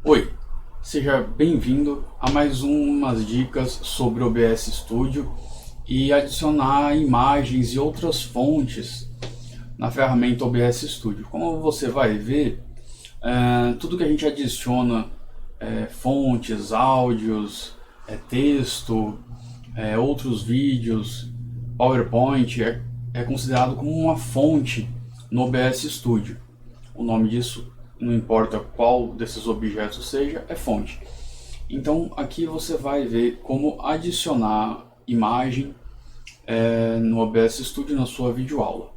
Oi, seja bem-vindo a mais umas dicas sobre o OBS Studio e adicionar imagens e outras fontes na ferramenta OBS Studio. Como você vai ver, tudo que a gente adiciona, fontes, áudios, texto, outros vídeos, PowerPoint, é considerado como uma fonte no OBS Studio. O nome disso, não importa qual desses objetos seja, é fonte. Então aqui você vai ver como adicionar imagem no OBS Studio na sua videoaula.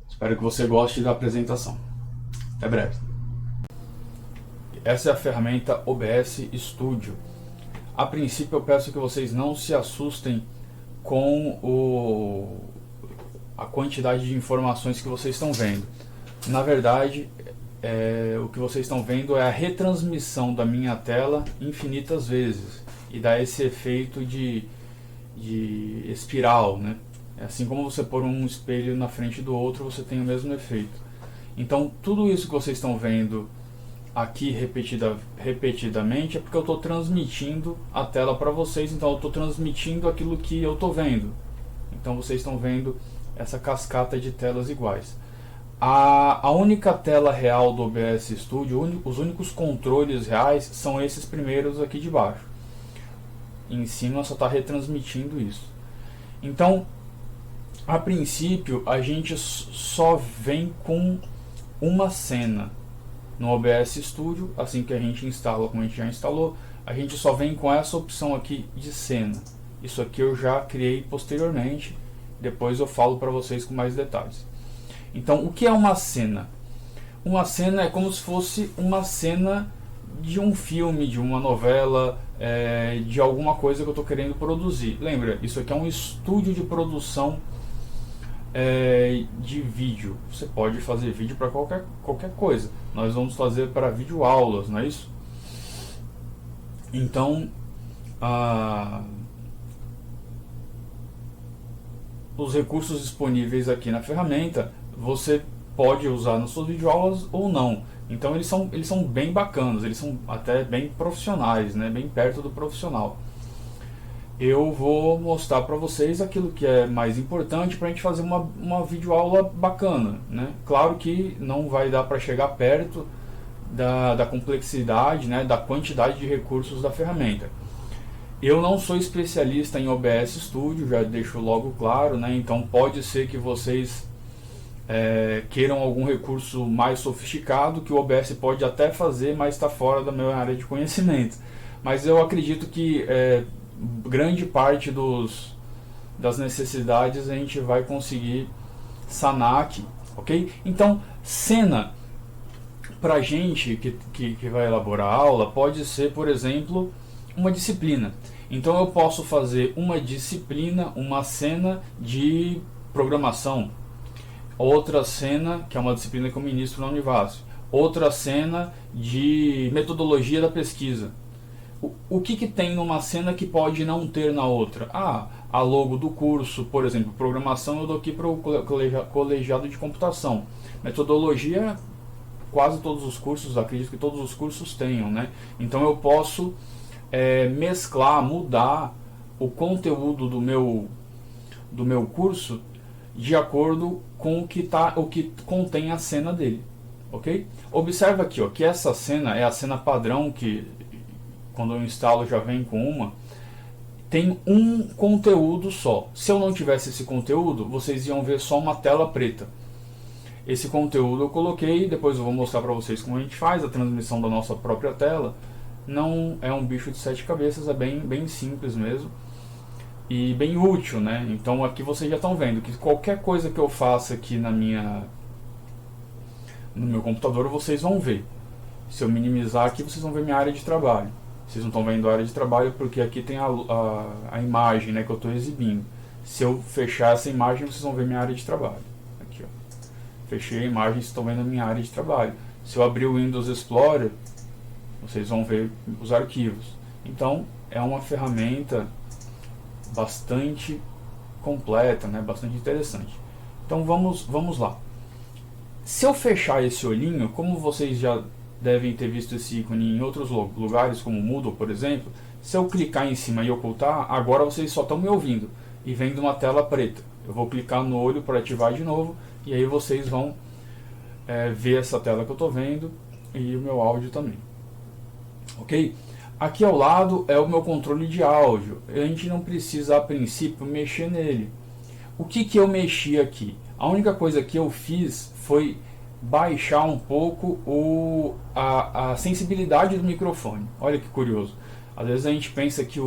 Espero que você goste da apresentação. Até breve. Essa é a ferramenta OBS Studio. A princípio eu peço que vocês não se assustem com a quantidade de informações que vocês estão vendo. Na verdade, o que vocês estão vendo é a retransmissão da minha tela infinitas vezes e dá esse efeito de espiral, né? Assim como você pôr um espelho na frente do outro, você tem o mesmo efeito. Então tudo isso que vocês estão vendo aqui repetidamente é porque eu estou transmitindo a tela para vocês, então eu estou transmitindo aquilo que eu estou vendo. Então vocês estão vendo essa cascata de telas iguais. A única tela real do OBS Studio, os únicos controles reais são esses primeiros aqui de baixo. Em cima só está retransmitindo isso. Então, a princípio, a gente só vem com uma cena no OBS Studio. Assim que a gente instala, como a gente já instalou, a gente só vem com essa opção aqui de cena. Isso aqui eu já criei posteriormente, depois eu falo para vocês com mais detalhes. Então, o que é uma cena? Uma cena é como se fosse uma cena de um filme, de uma novela, de alguma coisa que eu estou querendo produzir. Lembra, isso aqui é um estúdio de produção de vídeo. Você pode fazer vídeo para qualquer coisa. Nós vamos fazer para videoaulas, não é isso? Então, os recursos disponíveis aqui na ferramenta você pode usar nas suas videoaulas ou não. Então eles são bem bacanas, eles são até bem profissionais, né? Bem perto do profissional. Eu vou mostrar para vocês aquilo que é mais importante para a gente fazer uma videoaula bacana, né? Claro que não vai dar para chegar perto da complexidade, né? Da quantidade de recursos da ferramenta. Eu não sou especialista em OBS Studio, já deixo logo claro, né? Então pode ser que vocês queiram algum recurso mais sofisticado, que o OBS pode até fazer, mas está fora da minha área de conhecimento. Mas eu acredito que grande parte das necessidades a gente vai conseguir sanar aqui, ok? Então, cena, para gente que vai elaborar a aula, pode ser, por exemplo, uma disciplina. Então eu posso fazer uma disciplina, uma cena de programação, outra cena, que é uma disciplina que eu ministro na Univasf, outra cena de metodologia da pesquisa. O que tem numa cena que pode não ter na outra? A logo do curso, por exemplo, programação eu dou aqui para o colegiado de computação. Metodologia, quase todos os cursos, acredito que todos os cursos tenham, né? Então eu posso mesclar, mudar o conteúdo do meu curso de acordo com o que contém a cena dele, ok? Observa aqui, ó, que essa cena é a cena padrão, que quando eu instalo já vem com uma. Tem um conteúdo só. Se eu não tivesse esse conteúdo, vocês iam ver só uma tela preta. Esse conteúdo eu coloquei, depois eu vou mostrar para vocês como a gente faz a transmissão da nossa própria tela. Não é um bicho de 7 cabeças, é bem simples mesmo. E bem útil, né? Então aqui vocês já estão vendo que qualquer coisa que eu faça aqui no meu computador, vocês vão ver. Se eu minimizar aqui, vocês vão ver minha área de trabalho. Vocês não estão vendo a área de trabalho porque aqui tem a imagem, né, que eu estou exibindo. Se eu fechar essa imagem, vocês vão ver minha área de trabalho. Aqui, ó. Fechei a imagem, vocês estão vendo a minha área de trabalho. Se eu abrir o Windows Explorer, vocês vão ver os arquivos. Então é uma ferramenta bastante completa, né? Bastante interessante. Então vamos lá. Se eu fechar esse olhinho, como vocês já devem ter visto esse ícone em outros lugares, como o Moodle, por exemplo. Se eu clicar em cima e ocultar, agora vocês só estão me ouvindo e vendo uma tela preta. Eu vou clicar no olho para ativar de novo e aí vocês vão ver essa tela que eu estou vendo e o meu áudio também. Ok? Aqui ao lado é o meu controle de áudio. A gente não precisa, a princípio, mexer nele. O que eu mexi aqui? A única coisa que eu fiz foi baixar um pouco a sensibilidade do microfone. Olha que curioso. Às vezes a gente pensa que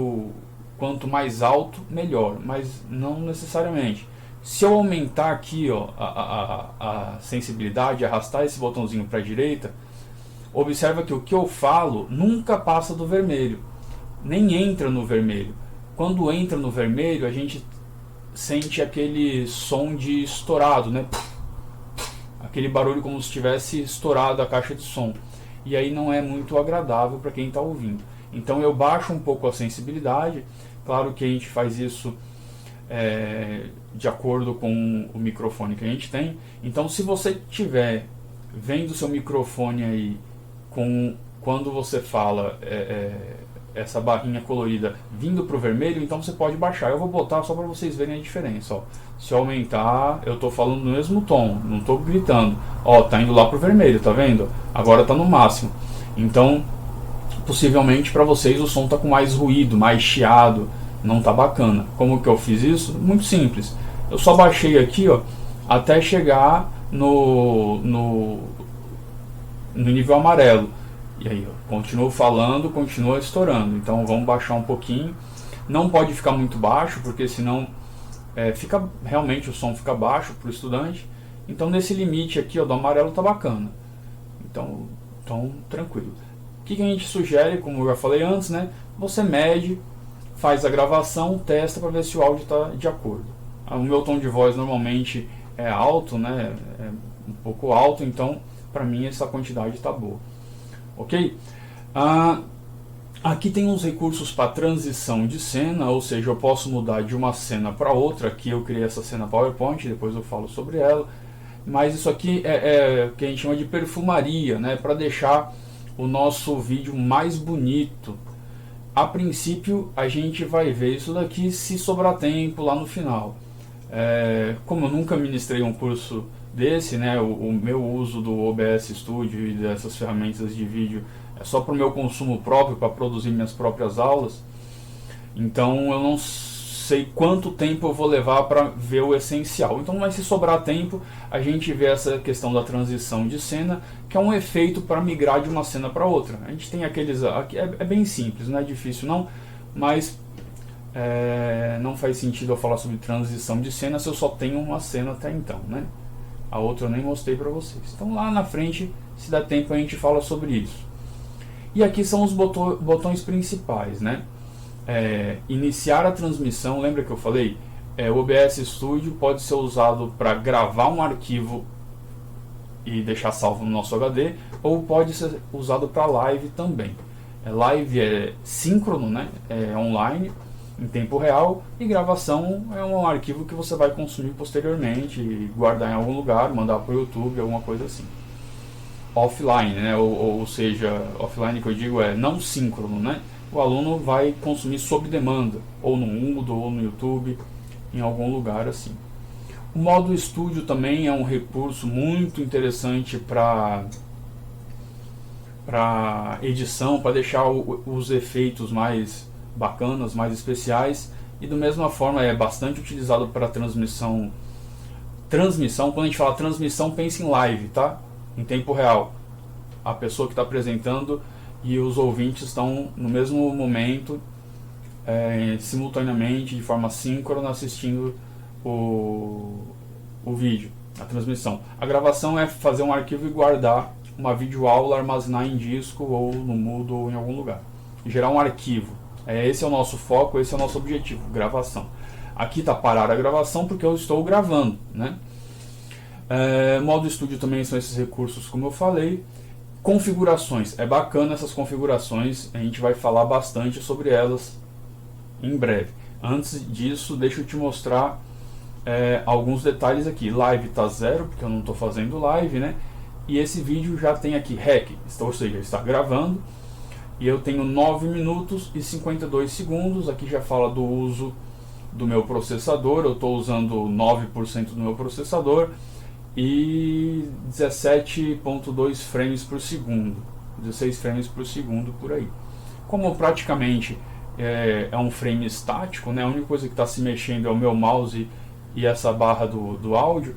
quanto mais alto, melhor, mas não necessariamente. Se eu aumentar aqui ó, a sensibilidade, arrastar esse botãozinho para a direita, observa que o que eu falo nunca passa do vermelho, nem entra no vermelho. Quando entra no vermelho, a gente sente aquele som de estourado, né? Aquele barulho como se tivesse estourado a caixa de som. E aí não é muito agradável para quem está ouvindo. Então eu baixo um pouco a sensibilidade. Claro que a gente faz isso de acordo com o microfone que a gente tem. Então se você estiver vendo seu microfone aí quando você fala essa barrinha colorida vindo para o vermelho, então você pode baixar. Eu vou botar só para vocês verem a diferença. Ó. Se eu aumentar, eu estou falando no mesmo tom, não estou gritando. Ó, tá indo lá para o vermelho, tá vendo? Agora está no máximo. Então, possivelmente para vocês o som está com mais ruído, mais chiado, não tá bacana. Como que eu fiz isso? Muito simples. Eu só baixei aqui, ó, até chegar no nível amarelo. E aí, ó, continuo falando, continua estourando. Então vamos baixar um pouquinho. Não pode ficar muito baixo, porque senão realmente o som fica baixo para o estudante. Então nesse limite aqui, ó, do amarelo tá bacana. Então tranquilo. O que a gente sugere, como eu já falei antes, né? Você mede, faz a gravação, testa para ver se o áudio está de acordo. O meu tom de voz normalmente é alto, né? É um pouco alto, então para mim essa quantidade está boa. Ok? Aqui tem uns recursos para transição de cena, ou seja, eu posso mudar de uma cena para outra. Aqui eu criei essa cena PowerPoint, depois eu falo sobre ela. Mas isso aqui é o que a gente chama de perfumaria, né? Para deixar o nosso vídeo mais bonito. A princípio a gente vai ver isso daqui se sobrar tempo lá no final. Como eu nunca ministrei um curso desse, né, o meu uso do OBS Studio e dessas ferramentas de vídeo é só para o meu consumo próprio, para produzir minhas próprias aulas. Então eu não sei quanto tempo eu vou levar para ver o essencial. Então, mas se sobrar tempo, a gente vê essa questão da transição de cena, que é um efeito para migrar de uma cena para outra. A gente tem aqueles... É bem simples, não é difícil não, mas não faz sentido eu falar sobre transição de cena se eu só tenho uma cena até então, né? A outra eu nem mostrei para vocês. Então lá na frente, se dá tempo, a gente fala sobre isso. E aqui são os botões principais, né? Iniciar a transmissão, lembra que eu falei? O OBS Studio pode ser usado para gravar um arquivo e deixar salvo no nosso HD, ou pode ser usado para live também. Live é síncrono, né? É online, em tempo real, e gravação é um arquivo que você vai consumir posteriormente e guardar em algum lugar, mandar para o YouTube, alguma coisa assim. Offline, né? Ou seja, offline que eu digo é não síncrono, né? O aluno vai consumir sob demanda, ou no Moodle, ou no YouTube, em algum lugar assim. O modo estúdio também é um recurso muito interessante para edição, para deixar os efeitos mais bacanas, mais especiais, e da mesma forma é bastante utilizado para transmissão. Quando a gente fala transmissão, pense em live, tá? Em tempo real. A pessoa que está apresentando e os ouvintes estão no mesmo momento, simultaneamente, de forma síncrona, assistindo o vídeo, a transmissão. A gravação é fazer um arquivo e guardar uma videoaula, armazenar em disco ou no Moodle ou em algum lugar. Gerar um arquivo. Esse é o nosso foco, esse é o nosso objetivo, gravação. Aqui está parar a gravação porque eu estou gravando, né? Modo estúdio também são esses recursos, como eu falei. Configurações, é bacana essas configurações, a gente vai falar bastante sobre elas em breve. Antes disso, deixa eu te mostrar alguns detalhes aqui. Live está 0, porque eu não estou fazendo live, né? e esse vídeo já tem aqui REC, ou seja, está gravando, e eu tenho 9 minutos e 52 segundos, aqui já fala do uso do meu processador, eu estou usando 9% do meu processador e 17.2 frames por segundo, 16 frames por segundo por aí. Como praticamente é um frame estático, né, a única coisa que está se mexendo é o meu mouse e essa barra do áudio,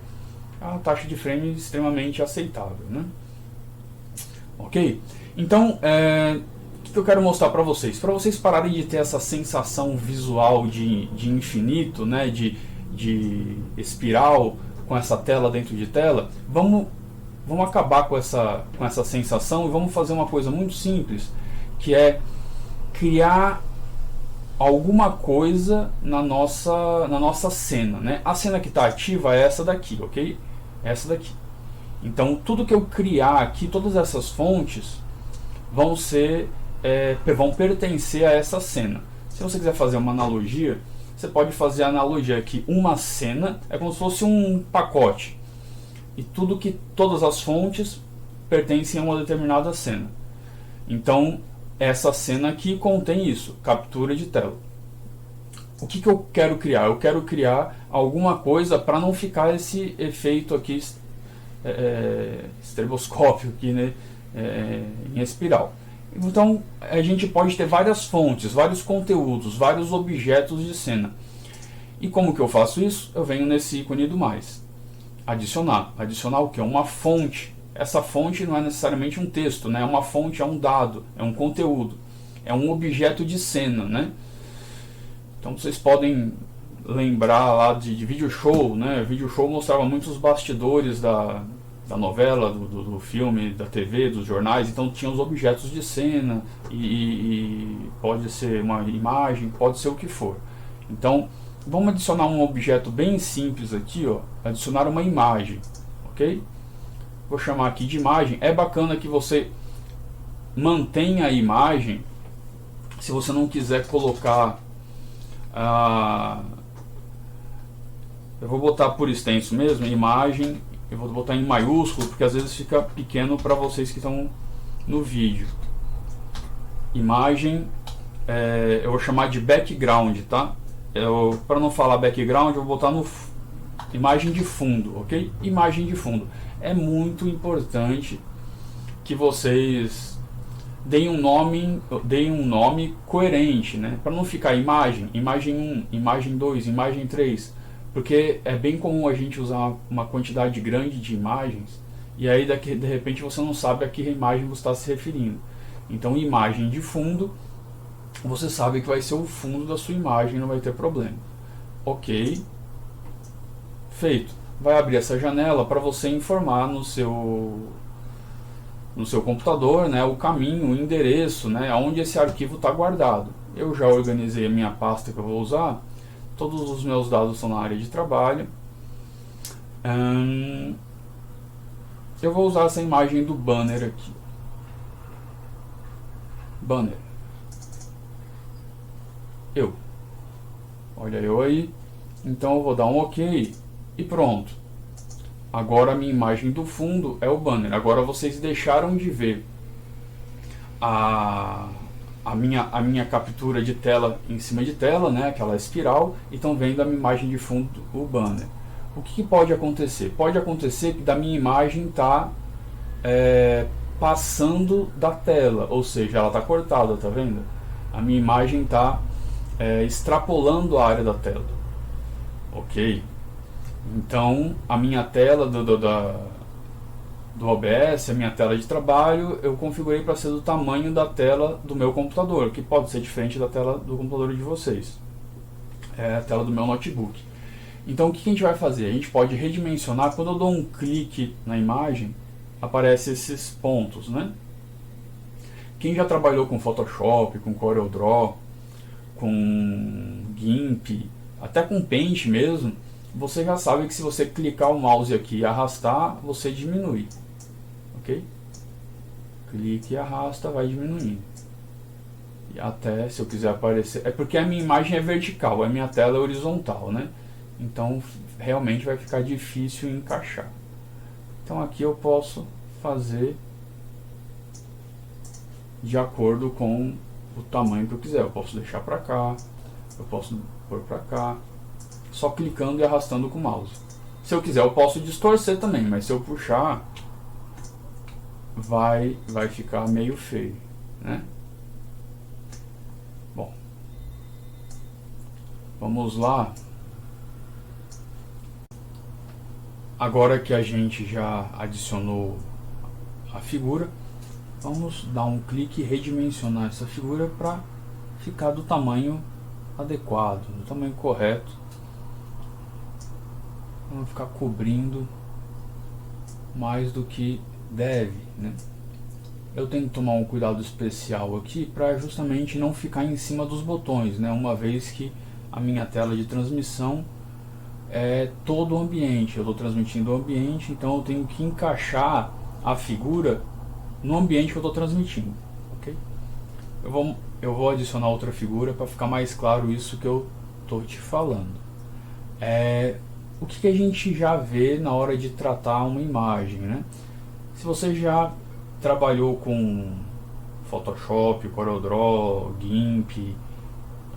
a taxa de frame é extremamente aceitável, né? Ok? Então, o que eu quero mostrar para vocês? Para vocês pararem de ter essa sensação visual de infinito, né, de espiral com essa tela dentro de tela, vamos acabar com essa sensação e vamos fazer uma coisa muito simples, que é criar alguma coisa na nossa cena, né? A cena que está ativa é essa daqui, ok? Essa daqui. Então, tudo que eu criar aqui, todas essas fontes vão pertencer a essa cena. Se você quiser fazer uma analogia, você pode fazer a analogia que uma cena é como se fosse um pacote, e todas as fontes pertencem a uma determinada cena. Então, essa cena aqui contém isso, captura de tela. O que eu quero criar? Eu quero criar alguma coisa para não ficar esse efeito aqui estroboscópio aqui, né, em espiral. Então a gente pode ter várias fontes, vários conteúdos, vários objetos de cena. E como que eu faço isso? Eu venho nesse ícone do mais. Adicionar o que? Uma fonte. Essa fonte não é necessariamente um texto, né? É uma fonte, é um dado, é um conteúdo, é um objeto de cena, né? Então vocês podem lembrar lá de video show, né? Video show mostrava muitos bastidores da novela, do filme, da TV, dos jornais. Então tinha os objetos de cena e pode ser uma imagem, pode ser o que for. Então vamos adicionar um objeto bem simples aqui, ó, adicionar uma imagem, ok? Vou chamar aqui de imagem. É bacana que você mantenha a imagem. Se você não quiser colocar eu vou botar por extenso mesmo, imagem, eu vou botar em maiúsculo, porque às vezes fica pequeno para vocês que estão no vídeo. Imagem, eu vou chamar de background, tá? Para não falar background, eu vou botar no imagem de fundo, ok? Imagem de fundo. É muito importante que vocês deem um nome coerente, né? Para não ficar imagem 1, imagem 2, imagem 3, porque é bem comum a gente usar uma quantidade grande de imagens e aí de repente você não sabe a que imagem você está se referindo. Então, imagem de fundo, você sabe que vai ser o fundo da sua imagem, não vai ter problema. Ok, feito. Vai abrir essa janela para você informar no seu computador, né, o caminho, o endereço, né, onde esse arquivo está guardado. Eu já organizei a minha pasta que eu vou usar. Todos os meus dados estão na área de trabalho. Eu vou usar essa imagem do banner aqui. Banner. Olha eu aí. Então eu vou dar um OK e pronto. Agora a minha imagem do fundo é o banner. Agora vocês deixaram de ver a minha captura de tela em cima de tela, né, aquela espiral, e estão vendo a minha imagem de fundo, o banner. O que pode acontecer? Pode acontecer que da minha imagem está passando da tela, ou seja, ela está cortada, tá vendo? A minha imagem está extrapolando a área da tela. Ok? Então a minha tela do OBS, a minha tela de trabalho, eu configurei para ser do tamanho da tela do meu computador, que pode ser diferente da tela do computador de vocês. É a tela do meu notebook. Então o que a gente vai fazer? A gente pode redimensionar. Quando eu dou um clique na imagem, aparecem esses pontos, né? Quem já trabalhou com Photoshop, com CorelDRAW, com GIMP, até com Paint mesmo, você já sabe que se você clicar o mouse aqui e arrastar, você diminui. Ok? Clique e arrasta, vai diminuindo. E até, se eu quiser aparecer... É porque a minha imagem é vertical, a minha tela é horizontal, né? Então, realmente vai ficar difícil encaixar. Então aqui eu posso fazer de acordo com o tamanho que eu quiser. Eu posso deixar para cá, eu posso pôr para cá, só clicando e arrastando com o mouse. Se eu quiser eu posso distorcer também, mas se eu puxar vai ficar meio feio, né? Bom, vamos lá. Agora que a gente já adicionou a figura, vamos dar um clique e redimensionar essa figura para ficar do tamanho adequado, do tamanho correto. Não ficar cobrindo mais do que deve, né? Eu tenho que tomar um cuidado especial aqui para justamente não ficar em cima dos botões, né? Uma vez que a minha tela de transmissão é todo o ambiente, eu estou transmitindo o ambiente, então eu tenho que encaixar a figura no ambiente que eu estou transmitindo, ok? Eu vou adicionar outra figura para ficar mais claro isso que eu estou te falando. O que a gente já vê na hora de tratar uma imagem, né? Se você já trabalhou com Photoshop, CorelDRAW, GIMP,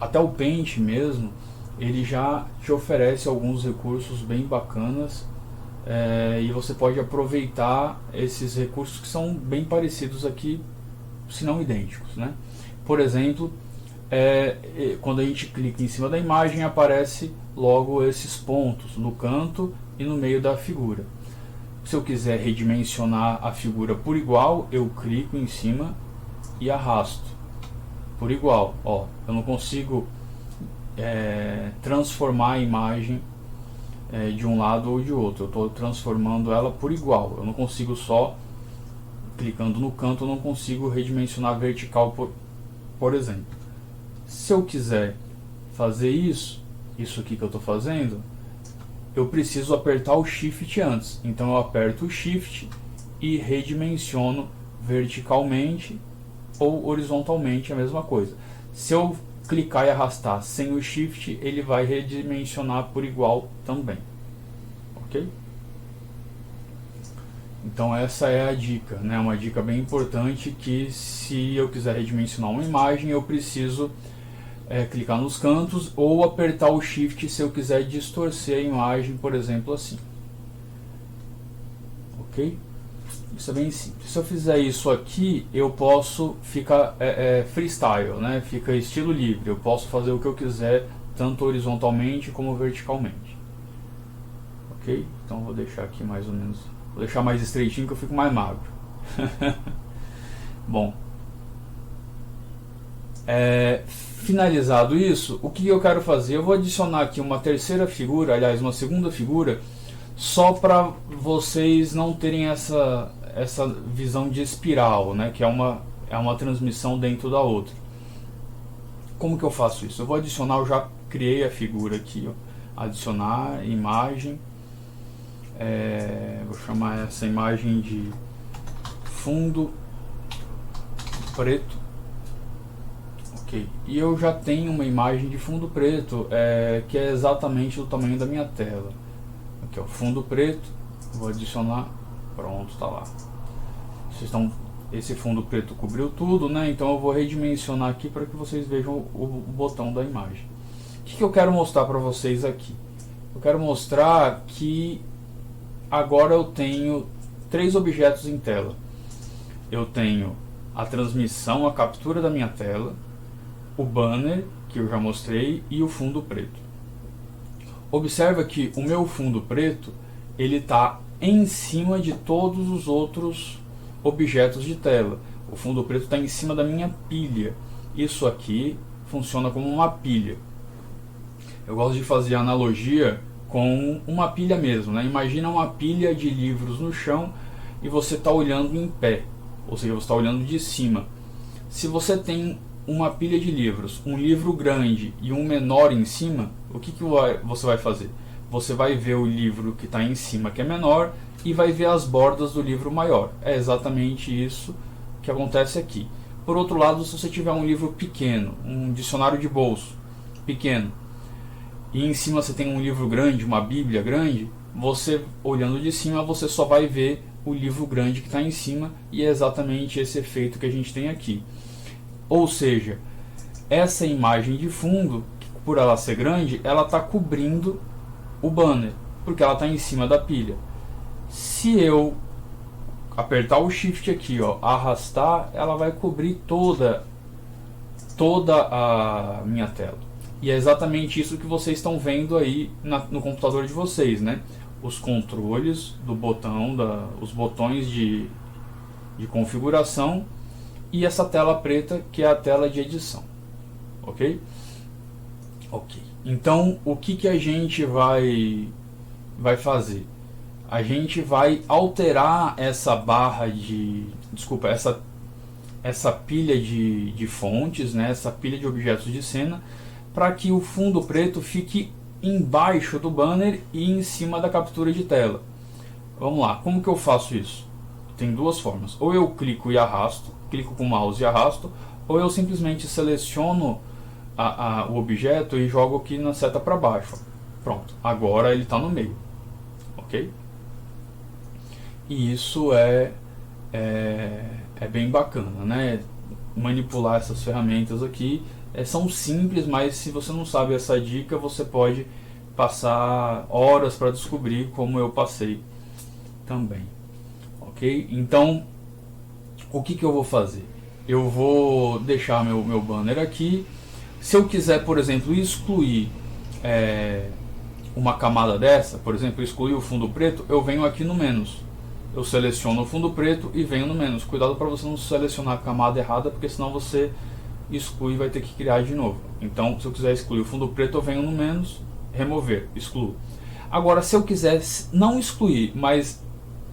até o Paint mesmo, ele já te oferece alguns recursos bem bacanas, e você pode aproveitar esses recursos que são bem parecidos aqui, se não idênticos, né? Por exemplo, quando a gente clica em cima da imagem, aparece logo esses pontos no canto e no meio da figura. Se eu quiser redimensionar a figura por igual, eu clico em cima e arrasto por igual. Ó, eu não consigo transformar a imagem de um lado ou de outro. Eu estou transformando ela por igual. Eu não consigo só clicando no canto, eu não consigo redimensionar vertical, por exemplo. Se eu quiser fazer isso aqui que eu estou fazendo, eu preciso apertar o Shift antes. Então eu aperto o Shift e redimensiono verticalmente ou horizontalmente, a mesma coisa. Se eu clicar e arrastar sem o Shift, ele vai redimensionar por igual também, ok? Então essa é a dica, né? Uma dica bem importante, que se eu quiser redimensionar uma imagem, eu preciso clicar nos cantos ou apertar o Shift se eu quiser distorcer a imagem, por exemplo, assim, ok? Isso é bem simples. Se eu fizer isso aqui, eu posso ficar freestyle, né? Fica estilo livre. Eu posso fazer o que eu quiser, tanto horizontalmente como verticalmente, ok? Então vou deixar aqui mais ou menos, vou deixar mais estreitinho que eu fico mais magro. Bom, finalizado isso, o que eu quero fazer? Eu vou adicionar aqui uma terceira figura, aliás, uma segunda figura, só para vocês não terem essa visão de espiral, né? Que é uma transmissão dentro da outra. Como que eu faço isso? Eu vou adicionar, eu já criei a figura aqui, ó, adicionar imagem, vou chamar essa imagem de fundo preto. E eu já tenho uma imagem de fundo preto que é exatamente do tamanho da minha tela. Aqui, ó, fundo preto, vou adicionar, pronto, tá lá. Esse fundo preto cobriu tudo, né? Então eu vou redimensionar aqui para que vocês vejam o botão da imagem. O que eu quero mostrar para vocês aqui? Eu quero mostrar que agora eu tenho 3 objetos em tela. Eu tenho a transmissão, a captura da minha tela, o banner, que eu já mostrei, e o fundo preto. Observa que o meu fundo preto, ele está em cima de todos os outros objetos de tela. O fundo preto está em cima da minha pilha. Isso aqui funciona como uma pilha. Eu gosto de fazer analogia com uma pilha mesmo, né? Imagina uma pilha de livros no chão e você está olhando em pé, ou seja, você está olhando de cima. Se você tem uma pilha de livros, um livro grande e um menor em cima, o que você vai fazer? Você vai ver o livro que está em cima, que é menor, e vai ver as bordas do livro maior. É exatamente isso que acontece aqui. Por outro lado, se você tiver um livro pequeno, um dicionário de bolso pequeno, e em cima você tem um livro grande, uma bíblia grande, você olhando de cima, você só vai ver o livro grande que está em cima, e é exatamente esse efeito que a gente tem aqui. Ou seja, essa imagem de fundo, por ela ser grande, ela está cobrindo o banner, porque ela está em cima da pilha. Se eu apertar o Shift aqui, ó, arrastar, ela vai cobrir toda a minha tela. E é exatamente isso que vocês estão vendo aí no computador de vocês, né? Os controles do botão, os botões de configuração, e essa tela preta que é a tela de edição, ok? Ok. Então o que a gente vai fazer? A gente vai alterar essa barra essa pilha de fontes, né? Essa pilha de objetos de cena, para que o fundo preto fique embaixo do banner e em cima da captura de tela. Vamos lá, como que eu faço isso? Tem duas formas: ou eu clico e arrasto, clico com o mouse e arrasto, ou eu simplesmente seleciono o objeto e jogo aqui na seta para baixo. Pronto, agora ele está no meio, ok? E isso é bem bacana, né? Manipular essas ferramentas aqui são simples, mas se você não sabe essa dica, você pode passar horas para descobrir, como eu passei também, ok? Então, o que eu vou fazer? Eu vou deixar meu banner aqui. Se eu quiser, por exemplo, excluir uma camada dessa, por exemplo, excluir o fundo preto, eu venho aqui no menos. Eu seleciono o fundo preto e venho no menos. Cuidado para você não selecionar a camada errada, porque senão você exclui e vai ter que criar de novo. Então, se eu quiser excluir o fundo preto, eu venho no menos, remover, excluo. Agora, se eu quiser não excluir, mas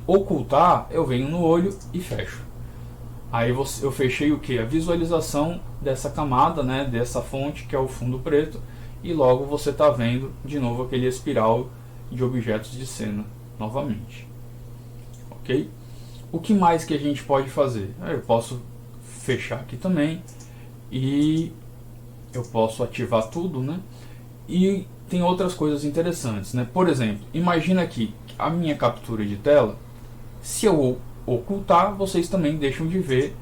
ocultar, eu venho no olho e fecho. Aí eu fechei o que? A visualização dessa camada, né, dessa fonte que é o fundo preto, e logo você está vendo de novo aquele espiral de objetos de cena novamente. Ok? O que mais que a gente pode fazer? Eu posso fechar aqui também e eu posso ativar tudo, né? E tem outras coisas interessantes, né? Por exemplo, imagina aqui a minha captura de tela. Se eu ocultar, vocês também deixam de ver,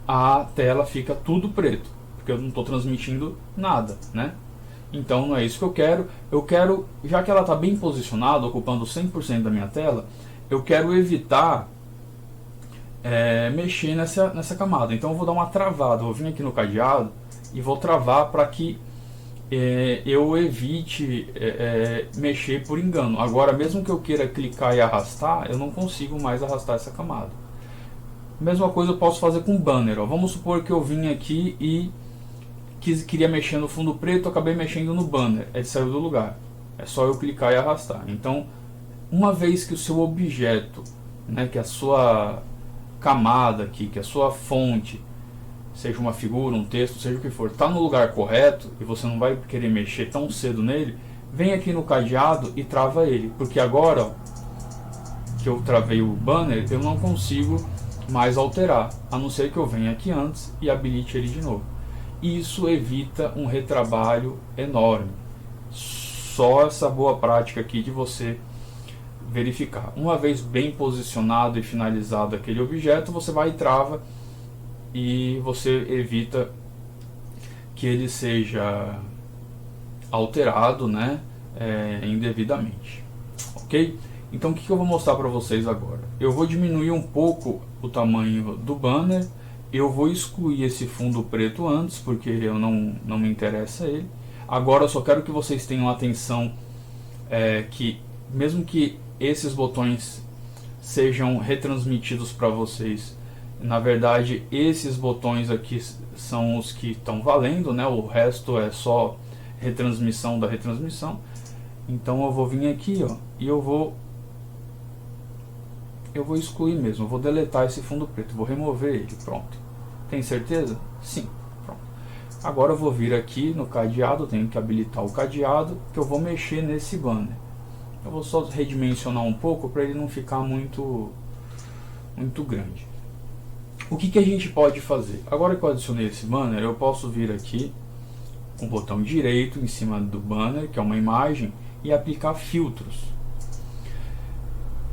a tela fica tudo preto, porque eu não estou transmitindo nada, né? Então não é isso que eu quero. Eu quero, já que ela está bem posicionada, ocupando 100% da minha tela, eu quero evitar mexer nessa camada. Então eu vou dar uma travada, vou vir aqui no cadeado e vou travar para que eu evite mexer por engano. Agora, mesmo que eu queira clicar e arrastar, eu não consigo mais arrastar essa camada. Mesma coisa eu posso fazer com banner. Ó. Vamos supor que eu vim aqui e queria mexer no fundo preto, acabei mexendo no banner, ele saiu do lugar. É só eu clicar e arrastar. Então, uma vez que o seu objeto, né, que a sua camada aqui, que a sua fonte, seja uma figura, um texto, seja o que for, está no lugar correto e você não vai querer mexer tão cedo nele, vem aqui no cadeado e trava ele, porque agora, ó, que eu travei o banner, eu não consigo mais alterar, a não ser que eu venha aqui antes e habilite ele de novo. Isso evita um retrabalho enorme. Só essa boa prática aqui de você verificar. Uma vez bem posicionado e finalizado aquele objeto, você vai e trava e você evita que ele seja alterado, né, indevidamente. Ok? Então o que eu vou mostrar para vocês agora? Eu vou diminuir um pouco o tamanho do banner. Eu vou excluir esse fundo preto antes, porque eu não me interessa ele. Agora eu só quero que vocês tenham atenção que mesmo que esses botões sejam retransmitidos para vocês, na verdade esses botões aqui são os que estão valendo, né? O resto é só retransmissão da retransmissão. Então eu vou vir aqui, ó, e eu vou excluir mesmo, eu vou deletar esse fundo preto, vou remover ele, pronto. Tem certeza? Sim, pronto. Agora eu vou vir aqui no cadeado, tenho que habilitar o cadeado, que eu vou mexer nesse banner. Eu vou só redimensionar um pouco para ele não ficar muito grande. O que a gente pode fazer? Agora que eu adicionei esse banner, eu posso vir aqui com o botão direito em cima do banner, que é uma imagem, e aplicar filtros.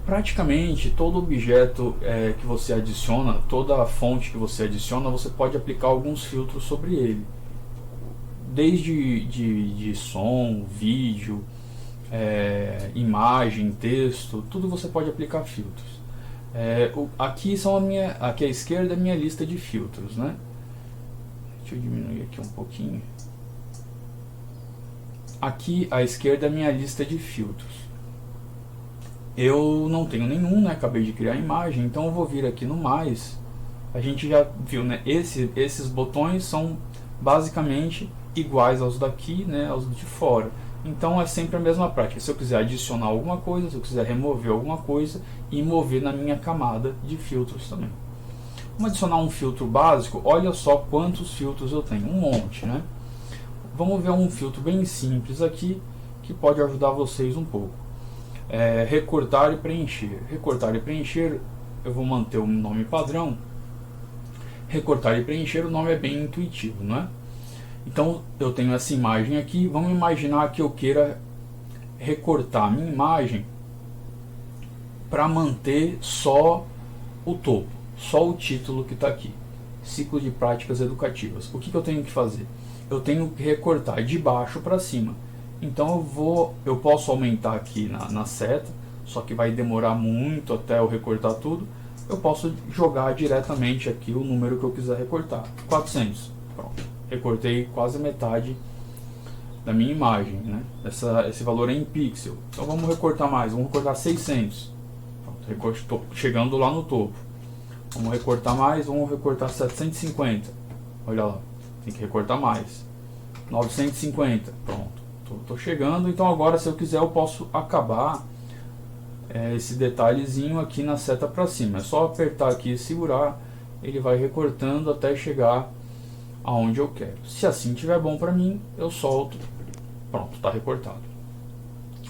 praticamente todo objeto que você adiciona, toda fonte que você adiciona, você pode aplicar alguns filtros sobre ele. Desde de som, vídeo, imagem, texto, tudo você pode aplicar filtros. Aqui aqui à esquerda é a minha lista de filtros, né? Deixa eu diminuir aqui um pouquinho. Aqui à esquerda é a minha lista de filtros. Eu não tenho nenhum, né? Acabei de criar a imagem, então eu vou vir aqui no mais. A gente já viu, né? Esses botões são basicamente iguais aos daqui, né? Aos de fora. Então é sempre a mesma prática. Se eu quiser adicionar alguma coisa, se eu quiser remover alguma coisa e mover na minha camada de filtros também. Vamos adicionar um filtro básico. Olha só quantos filtros eu tenho, um monte, né? Vamos ver um filtro bem simples aqui que pode ajudar vocês um pouco. Recortar e preencher. Recortar e preencher, eu vou manter o nome padrão. Recortar e preencher, o nome é bem intuitivo, não é? Então eu tenho essa imagem aqui. Vamos imaginar que eu queira recortar a minha imagem para manter só o topo, só o título que está aqui, ciclo de práticas educativas. O que eu tenho que fazer? Eu tenho que recortar de baixo para cima. Então eu posso aumentar aqui na seta, só que vai demorar muito até eu recortar tudo. Eu posso jogar diretamente aqui o número que eu quiser recortar, 400. Pronto, recortei quase metade da minha imagem, né? Esse valor é em pixel. Então vamos recortar mais, vamos recortar 600. Pronto, estou chegando lá no topo. Vamos recortar mais, vamos recortar 750. Olha lá, tem que recortar mais. 950, pronto. Estou chegando, então agora se eu quiser eu posso acabar esse detalhezinho aqui na seta para cima. É só apertar aqui e segurar, ele vai recortando até chegar aonde eu quero. Se assim estiver bom para mim, eu solto, pronto, está recortado.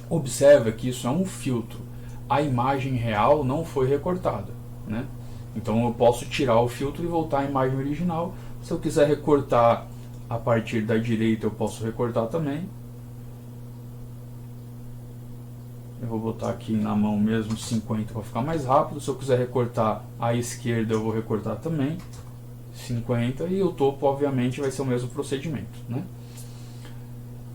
Observa que isso é um filtro, a imagem real não foi recortada, né? Então eu posso tirar o filtro e voltar à imagem original. Se eu quiser recortar a partir da direita, eu posso recortar também. Eu vou botar aqui na mão mesmo 50 para ficar mais rápido. Se eu quiser recortar à esquerda, eu vou recortar também 50, e o topo obviamente vai ser o mesmo procedimento, né?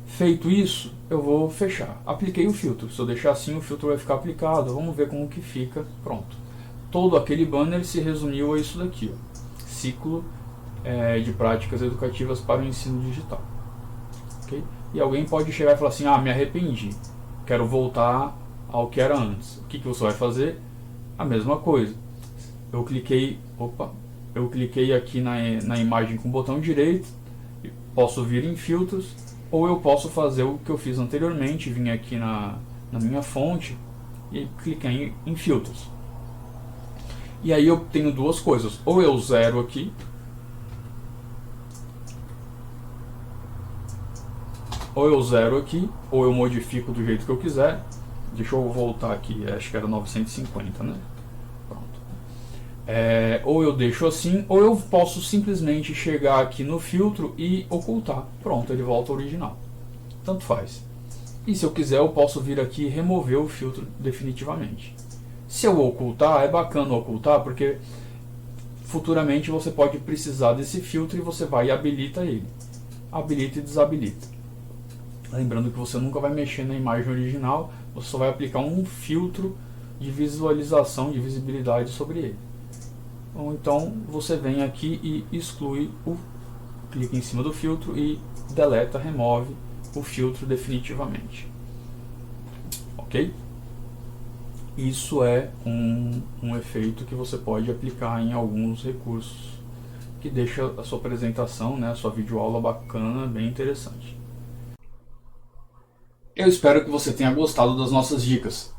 Feito isso, eu vou fechar. Apliquei o filtro. Se eu deixar assim, o filtro vai ficar aplicado. Vamos ver como que fica. Pronto. Todo aquele banner se resumiu a isso daqui, ó. Ciclo de práticas educativas para o ensino digital. Okay? E alguém pode chegar e falar assim: me arrependi, quero voltar ao que era antes. O que você vai fazer? A mesma coisa. Eu cliquei aqui na imagem com o botão direito, posso vir em filtros, ou eu posso fazer o que eu fiz anteriormente, vim aqui na minha fonte e clicar em filtros. E aí eu tenho duas coisas: ou eu zero aqui, ou eu modifico do jeito que eu quiser. Deixa eu voltar aqui, acho que era 950, né? Pronto. Ou eu deixo assim, ou eu posso simplesmente chegar aqui no filtro e ocultar. Pronto, ele volta ao original. Tanto faz. E se eu quiser, eu posso vir aqui e remover o filtro definitivamente. Se eu ocultar, é bacana ocultar, porque futuramente você pode precisar desse filtro e você vai e habilita ele. Habilita e desabilita. Lembrando que você nunca vai mexer na imagem original, você só vai aplicar um filtro de visualização, de visibilidade sobre ele. Ou então você vem aqui e exclui clica em cima do filtro e deleta, remove o filtro definitivamente. Ok? Isso é um efeito que você pode aplicar em alguns recursos, que deixa a sua apresentação, né, a sua videoaula bacana, bem interessante. Eu espero que você tenha gostado das nossas dicas.